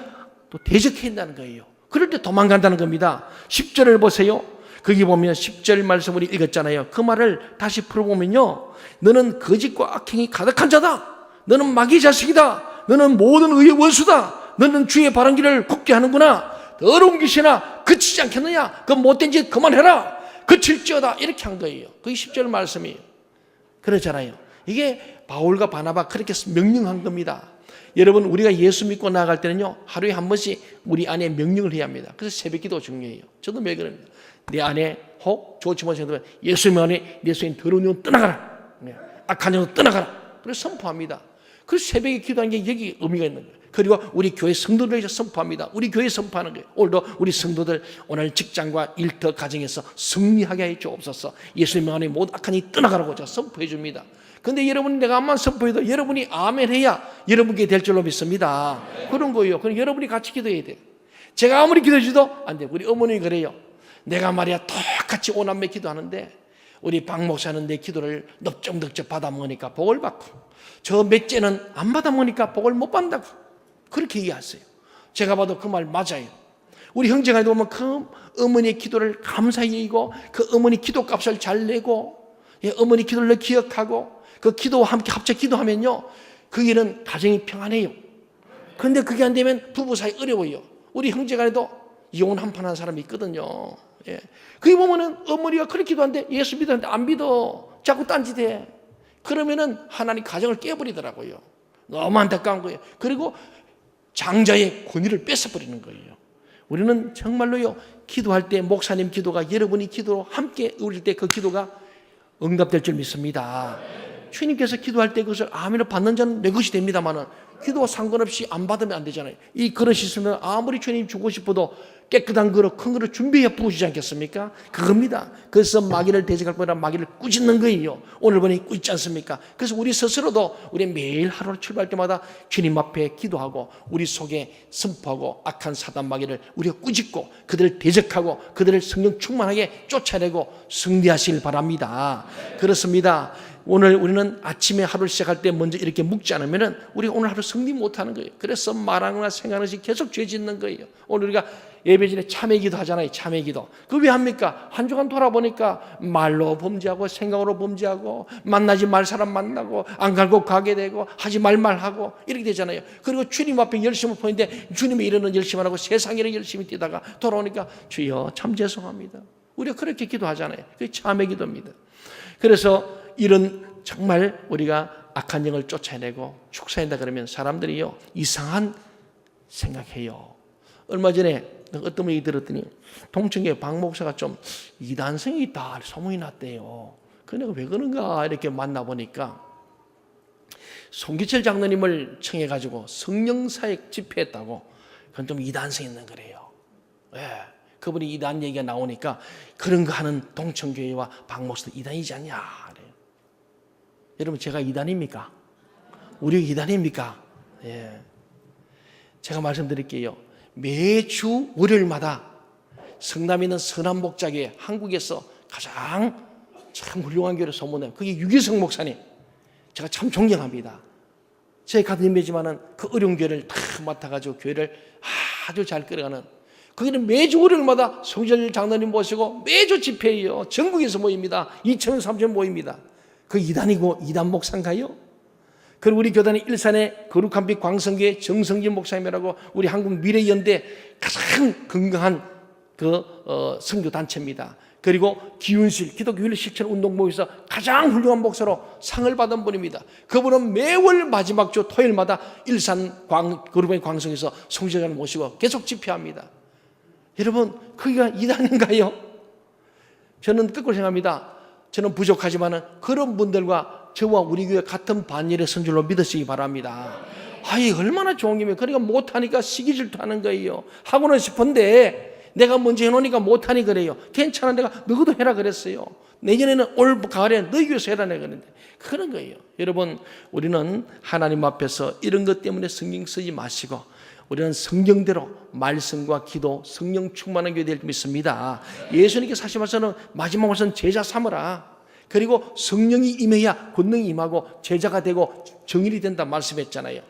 또 대적해야 한다는 거예요. 그럴 때 도망간다는 겁니다. 10절을 보세요. 거기 보면 10절 말씀을 읽었잖아요. 그 말을 다시 풀어보면요, 너는 거짓과 악행이 가득한 자다. 너는 마귀 자식이다. 너는 모든 의의 원수다. 너는 주의 바른 길을 굽게 하는구나. 더러운 귀신아 그치지 않겠느냐? 그 못된 짓 그만해라. 그칠지어다. 이렇게 한 거예요. 그게 10절 말씀이에요. 그러잖아요. 이게 바울과 바나바 그렇게 명령한 겁니다. 여러분 우리가 예수 믿고 나아갈 때는요, 하루에 한 번씩 우리 안에 명령을 해야 합니다. 그래서 새벽기도 중요해요. 저도 매일 그럽니다. 내 안에 혹 좋지 못한 예수님 안에 내 속에 더러운 영 떠나가라. 악한 영은 떠나가라. 그래서 선포합니다. 그래서 새벽에 기도하는 게 여기 의미가 있는 거예요. 그리고 우리 교회 성도들에게 선포합니다. 우리 교회 선포하는 거예요. 오늘도 우리 성도들 오늘 직장과 일터 가정에서 승리하게 해 주옵소서. 예수님 안에 모든 악한 이 떠나가라고 제가 선포해 줍니다. 근데 여러분 내가 암만 선포해도 여러분이 아멘 해야 여러분께 될 줄로 믿습니다. 그런 거예요. 그럼 여러분이 같이 기도해야 돼요. 제가 아무리 기도해줘도 안 돼요. 우리 어머니 그래요. 내가 말이야 똑같이 오남매 기도하는데 우리 박 목사는 내 기도를 넙적넙적 받아 먹으니까 복을 받고 저 몇째는 안 받아 먹으니까 복을 못 받는다고 그렇게 이해하세요. 제가 봐도 그 말 맞아요. 우리 형제가 보면 그 어머니의 기도를 감사히 여기고 그 어머니 기도값을 잘 내고 어머니 기도를 기억하고 그 기도와 함께 합쳐 기도하면요 그 일은 가정이 평안해요. 그런데 그게 안 되면 부부 사이 어려워요. 우리 형제간에도 이혼 한판 한 사람이 있거든요. 그게 보면은 어머니가 그렇게 기도하는데 예수 믿었는데 안 믿어. 자꾸 딴짓해. 그러면은 하나님 가정을 깨버리더라고요. 너무 안타까운 거예요. 그리고 장자의 권위를 뺏어버리는 거예요. 우리는 정말로요 기도할 때 목사님 기도가 여러분이 기도로 함께 울릴 때 그 기도가 응답될 줄 믿습니다. 주님께서 기도할 때 그것을 아멘을 받는 자는 내 것이 됩니다만은 기도와 상관없이 안 받으면 안 되잖아요. 이 그릇이 있으면 아무리 주님 주고 싶어도 깨끗한 그릇, 큰 그릇 준비해 부으시지 않겠습니까? 그겁니다. 그래서 마귀를 대적할 거라 마귀를 꾸짖는 거예요. 오늘 보니 꾸짖지 않습니까? 그래서 우리 스스로도 우리 매일 하루 출발할 때마다 주님 앞에 기도하고 우리 속에 선포하고 악한 사단 마귀를 우리가 꾸짖고 그들을 대적하고 그들을 성령 충만하게 쫓아내고 승리하시길 바랍니다. 그렇습니다. 오늘 우리는 아침에 하루를 시작할 때 먼저 이렇게 묵지 않으면 우리가 오늘 하루 승리 못하는 거예요. 그래서 말하거나 생각하는 것이 계속 죄 짓는 거예요. 오늘 우리가 예배 전에 참회기도 하잖아요. 참회기도. 그거 왜 합니까? 한 주간 돌아보니까 말로 범죄하고 생각으로 범죄하고 만나지 말 사람 만나고 안 갈고 가게 되고 하지 말 말하고 이렇게 되잖아요. 그리고 주님 앞에 열심을 보이는데 주님의 일은 열심히 하고 세상 일은 열심히 뛰다가 돌아오니까 주여 참 죄송합니다. 우리가 그렇게 기도하잖아요. 그게 참회기도입니다. 그래서 이런 정말 우리가 악한 영을 쫓아내고 축사한다 그러면 사람들이요 이상한 생각해요. 얼마 전에 어떤 분이 들었더니 동청교회 박 목사가 좀 이단성이 있다 소문이 났대요. 그런데 왜 그런가 이렇게 만나보니까 송기철 장로님을 청해가지고 성령사역 집회했다고 그건 좀 이단성이 있는 거래요. 그분이 이단 얘기가 나오니까 그런 거 하는 동청교회와 박 목사도 이단이지 않냐 그래요. 여러분 제가 이단입니까? 우리 이단입니까? 제가 말씀드릴게요. 매주 월요일마다 성남에 있는 선한목자교회 한국에서 가장 참 훌륭한 교회로 소문나요. 그게 유기성 목사님. 제가 참 존경합니다. 제 같은 인매지만은 그 어려운 교회를 다 맡아가지고 교회를 아주 잘 끌어가는 거기는 매주 월요일마다 송기철 장로님 모시고 매주 집회예요. 전국에서 모입니다. 2,000명, 3,000명 모입니다. 그 이단이고 이단 목사인가요? 그리고 우리 교단의 일산의 거룩한 빛 광성교회 정성진 목사님이라고 우리 한국 미래연대 가장 건강한 그 선교 단체입니다. 그리고 기운실 기독교 실천 운동모에서 가장 훌륭한 목사로 상을 받은 분입니다. 그분은 매월 마지막 주 토요일마다 일산 거룩한 광성에서 성지자를 모시고 계속 집회합니다. 여러분 거기가 이단인가요? 저는 거꾸로 생각합니다. 저는 부족하지만 그런 분들과 저와 우리 교회 같은 반열의 선줄로 믿으시기 바랍니다. 아이 얼마나 좋은 김에 그러니까 못하니까 시기 질투하는 거예요. 하고는 싶은데 내가 먼저 해놓으니까 못하니 그래요. 괜찮아 내가 너희도 해라 그랬어요. 내년에는 올 가을에 너희 교회에서 해라 내가 그랬는데 그런 거예요. 여러분 우리는 하나님 앞에서 이런 것 때문에 성경 쓰지 마시고 우리는 성경대로 말씀과 기도, 성령 충만한 교회 될 줄 믿습니다. 예수님께서 하신 말씀은 마지막 말씀 제자 삼으라. 그리고 성령이 임해야 권능이 임하고 제자가 되고 정일이 된다 말씀했잖아요.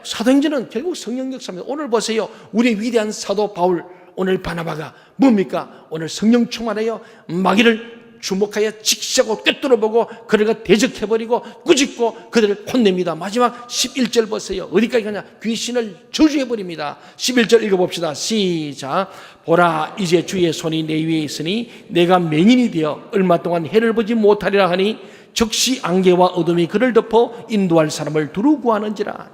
사도행전은 결국 성령 역사입니다. 오늘 보세요. 우리 위대한 사도 바울, 오늘 바나바가 뭡니까? 오늘 성령 충만하여 마귀를 주목하여 직시하고 꿰뚫어보고 그들과 대적해버리고 꾸짖고 그들을 혼냅니다. 마지막 11절 보세요. 어디까지 가냐? 귀신을 저주해버립니다. 11절 읽어봅시다. 시작. 보라 이제 주의 손이 내 위에 있으니 내가 맹인이 되어 얼마 동안 해를 보지 못하리라 하니 즉시 안개와 어둠이 그를 덮어 인도할 사람을 두루 구하는지라.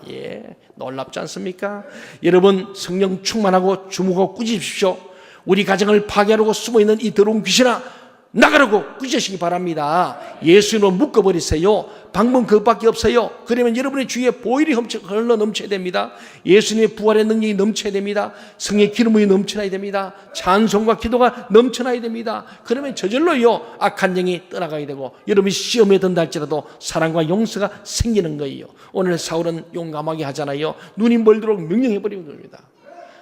놀랍지 않습니까? 여러분 성령 충만하고 주목하고 꾸짖으십시오. 우리 가정을 파괴하려고 숨어있는 이 더러운 귀신아 나가라고 꾸짖으시기 바랍니다. 예수님으로 묶어버리세요. 방법 그것밖에 없어요. 그러면 여러분의 주위에 보혈이 흘러 넘쳐야 됩니다. 예수님의 부활의 능력이 넘쳐야 됩니다. 성의 기름이 넘쳐나야 됩니다. 찬송과 기도가 넘쳐나야 됩니다. 그러면 저절로요 악한 영이 떠나가야 되고 여러분이 시험에 든다 할지라도 사랑과 용서가 생기는 거예요. 오늘 사울은 용감하게 하잖아요. 눈이 멀도록 명령해버리는 겁니다.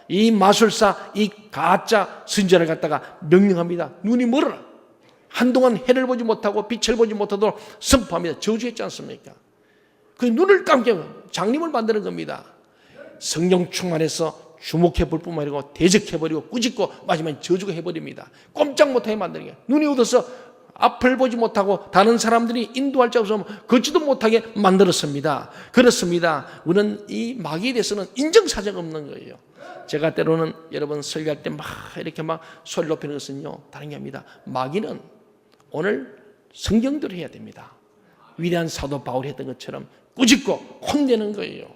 이 마술사, 이 가짜 선지자를 갖다가 명령합니다. 눈이 멀어라. 한동안 해를 보지 못하고 빛을 보지 못하도록 선포합니다. 저주했지 않습니까? 그 눈을 감게 장님을 만드는 겁니다. 성령 충만해서 주목해 볼 뿐만 아니고 대적해버리고 꾸짖고 마지막에 저주가 해버립니다. 꼼짝 못하게 만드는 거예요. 눈이 어두워서 앞을 보지 못하고 다른 사람들이 인도할 자 없으면 걷지도 못하게 만들었습니다. 그렇습니다. 우리는 이 마귀에 대해서는 인정사정 없는 거예요. 제가 때로는 여러분 설교할 때 막 이렇게 막 소리 높이는 것은요 다른 게 아닙니다. 마귀는 오늘 성경대로 해야 됩니다. 위대한 사도 바울이 했던 것처럼 꾸짖고 혼내는 거예요.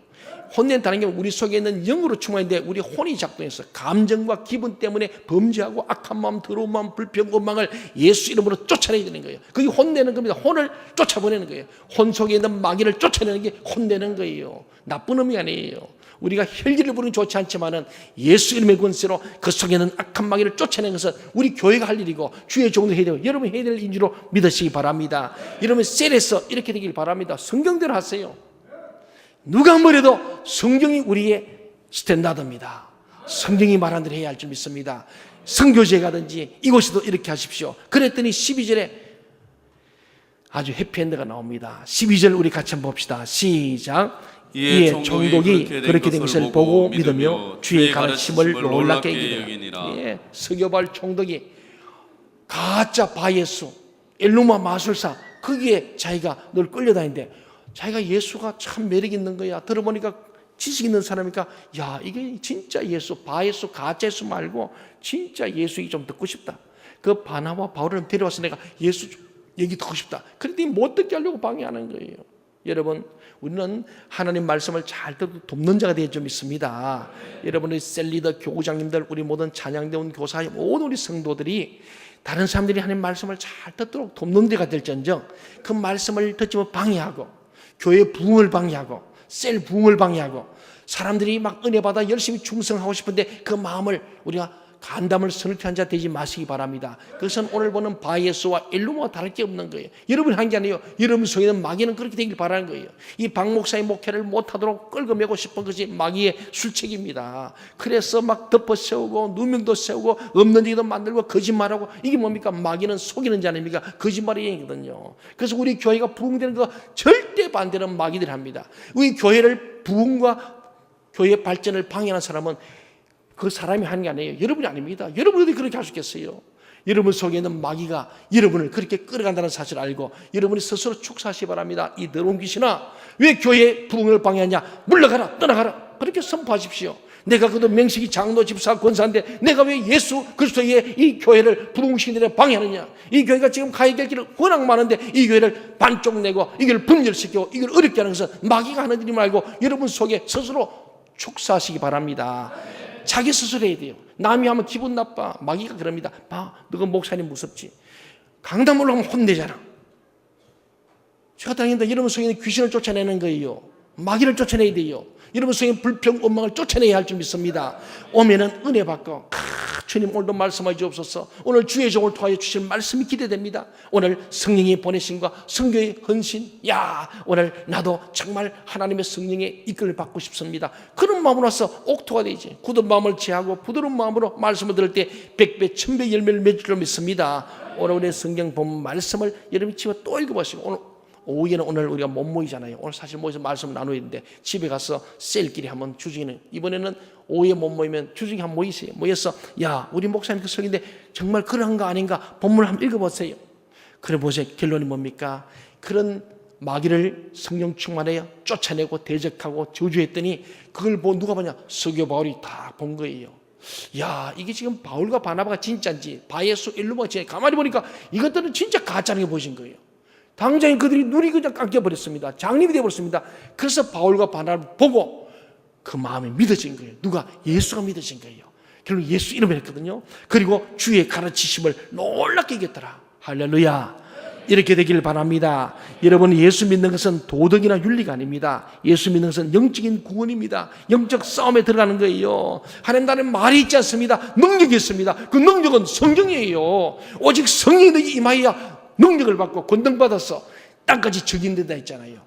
혼낸다는 게 우리 속에 있는 영으로 충만한데 우리 혼이 작동해서 감정과 기분 때문에 범죄하고 악한 마음, 더러운 마음, 불평, 원망을 예수 이름으로 쫓아내야 되는 거예요. 그게 혼내는 겁니다. 혼을 쫓아보내는 거예요. 혼 속에 있는 마귀를 쫓아내는 게 혼내는 거예요. 나쁜 의미 아니에요. 우리가 혈기를 부르는 좋지 않지만은 예수 이름의 권세로 그 속에 있는 악한 마귀를 쫓아내는 것은 우리 교회가 할 일이고 주의 종도 해야 되고 여러분이 해야 될 인지로 믿으시기 바랍니다. 여러분 셀에서 이렇게 되길 바랍니다. 성경대로 하세요. 누가 뭐래도 성경이 우리의 스탠다드입니다. 성경이 말한 대로 해야 할 줄 믿습니다. 선교지에 가든지 이곳에도 이렇게 하십시오. 그랬더니 12절에 아주 해피엔드가 나옵니다. 12절 우리 같이 한번 봅시다. 시작. 이에 총독이 그렇게 된 것을 보고 믿으며 주의 가르침을 놀랍게 여기니라. 예, 서교발 총독이 가짜 바예수 엘루마 마술사 거기에 자기가 늘 끌려다니는데 자기가 예수가 참 매력 있는 거야. 들어보니까 지식 있는 사람이니까 야 이게 진짜 예수 바예수 가짜 예수 말고 진짜 예수 좀 듣고 싶다. 그 바나바 바울을 데려와서 내가 예수 얘기 듣고 싶다. 그런데 못 듣게 하려고 방해하는 거예요. 여러분 우리는 하나님 말씀을 잘 듣고 돕는 자가 되어 좀 있습니다. 여러분의 셀리더 교구장님들 우리 모든 찬양대원 교사 모든 우리 성도들이 다른 사람들이 하나님 말씀을 잘 듣도록 돕는 데가 될지언정 그 말씀을 듣지 못 방해하고 교회 부흥을 방해하고 셀 부흥을 방해하고 사람들이 막 은혜 받아 열심히 충성하고 싶은데 그 마음을 우리가 간담을 선택한 자 되지 마시기 바랍니다. 그것은 오늘 보는 바예수와 엘루마와 다를 게 없는 거예요. 여러분이 한 게 아니에요. 여러분 속에 있는 마귀는 그렇게 되길 바라는 거예요. 이 박 목사의 목회를 못하도록 끌어매고 싶은 것이 마귀의 술책입니다. 그래서 막 덮어세우고 누명도 세우고 없는 얘기도 만들고 거짓말하고 이게 뭡니까? 마귀는 속이는 자 아닙니까? 거짓말의 얘기거든요. 그래서 우리 교회가 부흥되는 거 절대 반대는 마귀들이 합니다. 우리 교회를 부흥과 교회 발전을 방해하는 사람은 그 사람이 하는 게 아니에요. 여러분이 아닙니다. 여러분이 어디 그렇게 할 수 있겠어요? 여러분 속에 있는 마귀가 여러분을 그렇게 끌어간다는 사실을 알고 여러분이 스스로 축사하시기 바랍니다. 이 더러운 귀신아 왜 교회 부흥을 방해하냐? 물러가라 떠나가라 그렇게 선포하십시오. 내가 그도 명식이 장로 집사 권사인데 내가 왜 예수 그리스도의 이 교회를 부흥시키는 데 방해하느냐? 이 교회가 지금 가야 될 길은 워낙 많은데 이 교회를 반쪽 내고 이걸 분열시키고 이걸 어렵게 하는 것은 마귀가 하는 일이 말고 여러분 속에 스스로 축사하시기 바랍니다. 자기 스스로 해야 돼요. 남이 하면 기분 나빠. 마귀가 그럽니다. 봐, 너가 목사님 무섭지. 강단 올라가면 혼내잖아. 제가 다니는데 여러분 속에 있는 귀신을 쫓아내는 거예요. 마귀를 쫓아내야 돼요. 여러분 속에 있는 불평, 원망을 쫓아내야 할 줄 믿습니다. 오면은 은혜 받고 주님 오늘도 말씀하여 주옵소서. 오늘 주의 종을 통하여 주실 말씀이 기대됩니다. 오늘 성령이 보내심과 성교의 헌신 야 오늘 나도 정말 하나님의 성령의 이끌을 받고 싶습니다. 그런 마음으로 와서 옥토가 되지. 굳은 마음을 제하고 부드러운 마음으로 말씀을 들을 때 100배 1000배 열매를 맺을 줄 믿습니다. 오늘 우리의 성경 본 말씀을 여러분이 집에 또 읽어보시고 오늘 오후에는 오늘 우리가 못 모이잖아요. 오늘 사실 모여서 말씀을 나눠야 되는데 집에 가서 셀끼리 한번 주중에는 이번에는 오후에 못 모이면 주중에 한번 모이세요. 모여서 야 우리 목사님 그 설교인데 정말 그런 거 아닌가 본문을 한번 읽어보세요. 그래 보세요. 결론이 뭡니까? 그런 마귀를 성령 충만하여 쫓아내고 대적하고 저주했더니 그걸 보고 누가 보냐? 서교 바울이 다 본 거예요. 야 이게 지금 바울과 바나바가 진짜인지 바예수 엘루마가 진짜 가만히 보니까 이것들은 진짜 가짜라는 게 보신 거예요. 당장에 그들이 눈이 그냥 깎여버렸습니다. 장님이 되어버렸습니다. 그래서 바울과 바나바를 보고 그 마음이 믿어진 거예요. 누가? 예수가 믿어진 거예요. 결국 예수 이름을 했거든요. 그리고 주의 가르치심을 놀랍게 이겼더라. 할렐루야. 이렇게 되길 바랍니다. 여러분, 예수 믿는 것은 도덕이나 윤리가 아닙니다. 예수 믿는 것은 영적인 구원입니다. 영적 싸움에 들어가는 거예요. 하나님 나라는 말이 있지 않습니다. 능력이 있습니다. 그 능력은 성령이에요. 오직 성령이 너에게 임하여야 능력을 받고 권능받아서 땅까지 적인된다 했잖아요.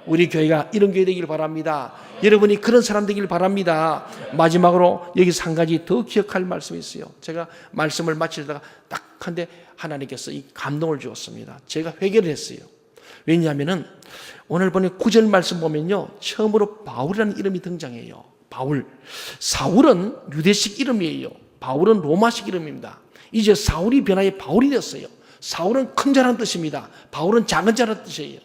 우리 교회가 이런 교회 되길 바랍니다. 여러분이 그런 사람 되길 바랍니다. 마지막으로 여기서 한 가지 더 기억할 말씀이 있어요. 제가 말씀을 마치다가 딱 한데 하나님께서 이 감동을 주었습니다. 제가 회개를 했어요. 왜냐하면 오늘 보니 9절 말씀 보면요, 처음으로 바울이라는 이름이 등장해요. 바울. 사울은 유대식 이름이에요. 바울은 로마식 이름입니다. 이제 사울이 변하여 바울이 됐어요. 사울은 큰 자라는 뜻입니다. 바울은 작은 자라는 뜻이에요.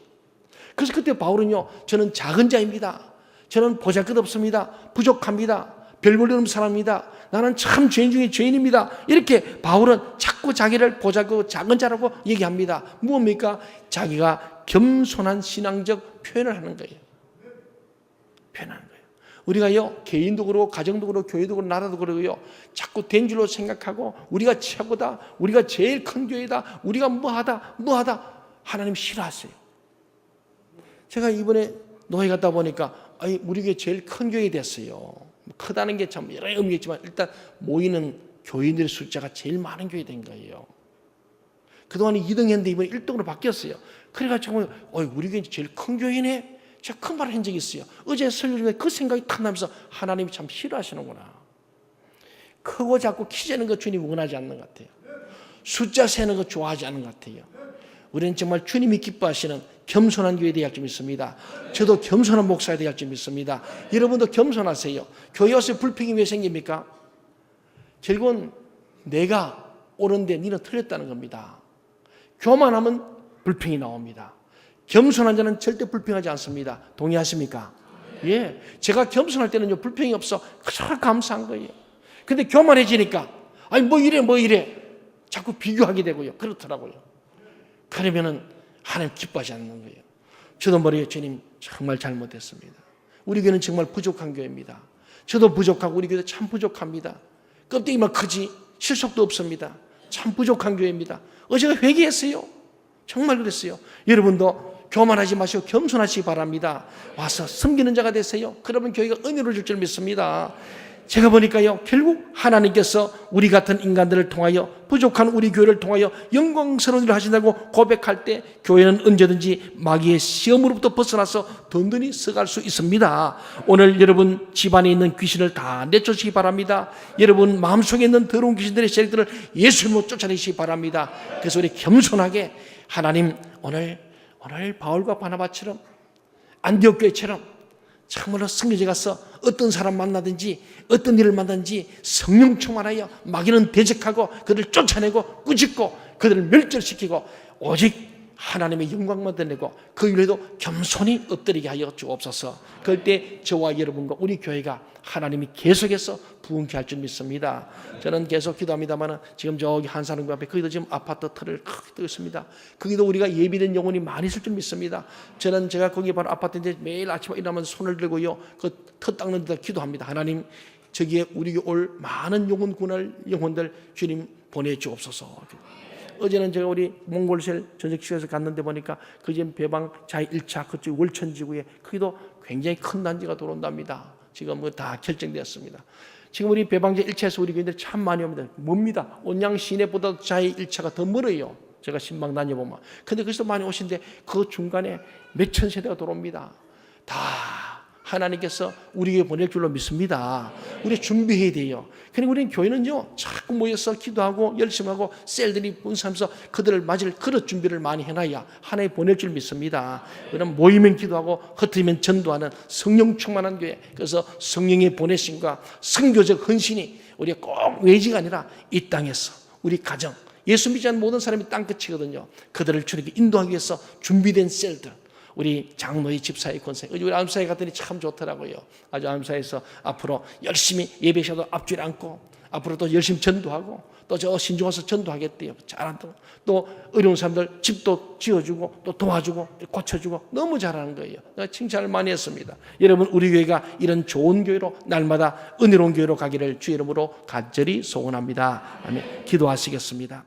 그래서 그때 바울은요, 저는 작은 자입니다. 저는 보잘것없습니다. 부족합니다. 별 볼 일 없는 사람입니다. 나는 참 죄인 중에 죄인입니다. 이렇게 바울은 자꾸 자기를 보잘것 작은 자라고 얘기합니다. 무엇입니까? 자기가 겸손한 신앙적 표현을 하는 거예요. 표현하는 거예요. 우리가요, 개인도 그러고 가정도 그러고 교회도 그러고 나라도 그러고요, 자꾸 된 줄로 생각하고 우리가 최고다, 우리가 제일 큰 교회다, 우리가 뭐하다 하나님 싫어하세요. 제가 이번에 노예 갔다 보니까 우리 교회 제일 큰 교회 됐어요. 크다는 게 참 여러 의미겠지만 일단 모이는 교인들의 숫자가 제일 많은 교회 된 거예요. 그동안에 2등 했는데 이번에 1등으로 바뀌었어요. 그래가지고 우리 교회 제일 큰 교회네. 제가 큰 말을 한 적이 있어요. 어제 설교 중에 그 생각이 탁 나면서 하나님이 참 싫어하시는구나. 크고 작고 키 재는 거 주님이 원하지 않는 것 같아요. 숫자 세는 거 좋아하지 않는 것 같아요. 우리는 정말 주님이 기뻐하시는 겸손한 교회 되어야 할 줄 믿습니다. 저도 겸손한 목사가 되어야 할 줄 믿습니다. 여러분도 겸손하세요. 교회 와서 불평이 왜 생깁니까? 결국은 내가 옳은데 니는 틀렸다는 겁니다. 교만하면 불평이 나옵니다. 겸손한 자는 절대 불평하지 않습니다. 동의하십니까? 예. 제가 겸손할 때는요, 불평이 없어. 그저 감사한 거예요. 근데 교만해지니까 뭐 이래 자꾸 비교하게 되고요. 그렇더라고요. 그러면은 하나님 기뻐하지 않는 거예요. 저도 머리에 주님 정말 잘못했습니다. 우리 교회는 정말 부족한 교회입니다. 저도 부족하고 우리 교회도 참 부족합니다. 껍데기만 크지 실속도 없습니다. 참 부족한 교회입니다. 어제가 회개했어요. 정말 그랬어요. 여러분도 교만하지 마시고 겸손하시기 바랍니다. 와서 섬기는 자가 되세요. 그러면 교회가 은혜를 줄 줄 믿습니다. 제가 보니까요, 결국 하나님께서 우리 같은 인간들을 통하여, 부족한 우리 교회를 통하여 영광스러운 일을 하신다고 고백할 때 교회는 언제든지 마귀의 시험으로부터 벗어나서 든든히 서갈 수 있습니다. 오늘 여러분 집안에 있는 귀신을 다 내쫓으시기 바랍니다. 여러분 마음속에 있는 더러운 귀신들의 세력들을 예수님으로 쫓아내시기 바랍니다. 그래서 우리 겸손하게 하나님 오늘 바울과 바나바처럼 안디옥 교회처럼 참으로 성교제 가서 어떤 사람 만나든지 어떤 일을 만나든지 성령 충만하여 마귀는 대적하고 그들을 쫓아내고 꾸짖고 그들을 멸절시키고 오직 하나님의 영광만 드러내고 그 위에도 겸손히 엎드리게 하여 주옵소서. 그럴 때 저와 여러분과 우리 교회가 하나님이 계속해서 부흥케 할 줄 믿습니다. 저는 계속 기도합니다만 지금 저기 한 사람 앞에 거기도 지금 아파트 틀을 크게 뜨고 있습니다. 거기도 우리가 예비된 영혼이 많이 있을 줄 믿습니다. 제가 거기 바로 아파트인데 매일 아침에 일어나면 손을 들고요, 그 터 닦는 데다 기도합니다. 하나님 저기에 우리 올 많은 영혼들 주님 보내주옵소서. 어제는 제가 우리 몽골셀 전역식에서 갔는데 보니까 그 지금 배방 자이 1차 그쪽 월천지구에 거기도 굉장히 큰 단지가 들어온답니다. 지금 다 결정되었습니다. 지금 우리 배방제 1차에서 우리 교인들 참 많이 옵니다. 뭡니다. 온양 시내보다 자이 1차가 더 멀어요. 제가 신방 다녀보면. 근데 거기서 많이 오신데 그 중간에 몇천 세대가 들어옵니다. 다 하나님께서 우리에게 보낼 줄로 믿습니다. 우리 준비해야 돼요. 그러니까 우리는 교회는요, 자꾸 모여서 기도하고 열심히 하고 셀들이 분사하면서 그들을 맞을 그릇 준비를 많이 해놔야 하나님 보낼 줄 믿습니다. 그럼 모이면 기도하고 흩어지면 전도하는 성령 충만한 교회. 그래서 성령의 보내심과 선교적 헌신이 우리가 꼭 외지가 아니라 이 땅에서 우리 가정, 예수 믿지 않는 모든 사람이 땅끝이거든요. 그들을 주님께 인도하기 위해서 준비된 셀들. 우리 장로의 집사의 권세. 우리 암사에 갔더니 참 좋더라고요. 아주 암사에서 앞으로 열심히 예배셔도 앞줄 않고 앞으로 또 열심히 전도하고 또 저 신중 와서 전도하겠대요. 잘한다고. 또 어려운 사람들 집도 지어주고 또 도와주고 고쳐주고 너무 잘하는 거예요. 제가 칭찬을 많이 했습니다. 여러분 우리 교회가 이런 좋은 교회로 날마다 은혜로운 교회로 가기를 주의 이름으로 간절히 소원합니다. 아멘. 기도하시겠습니다.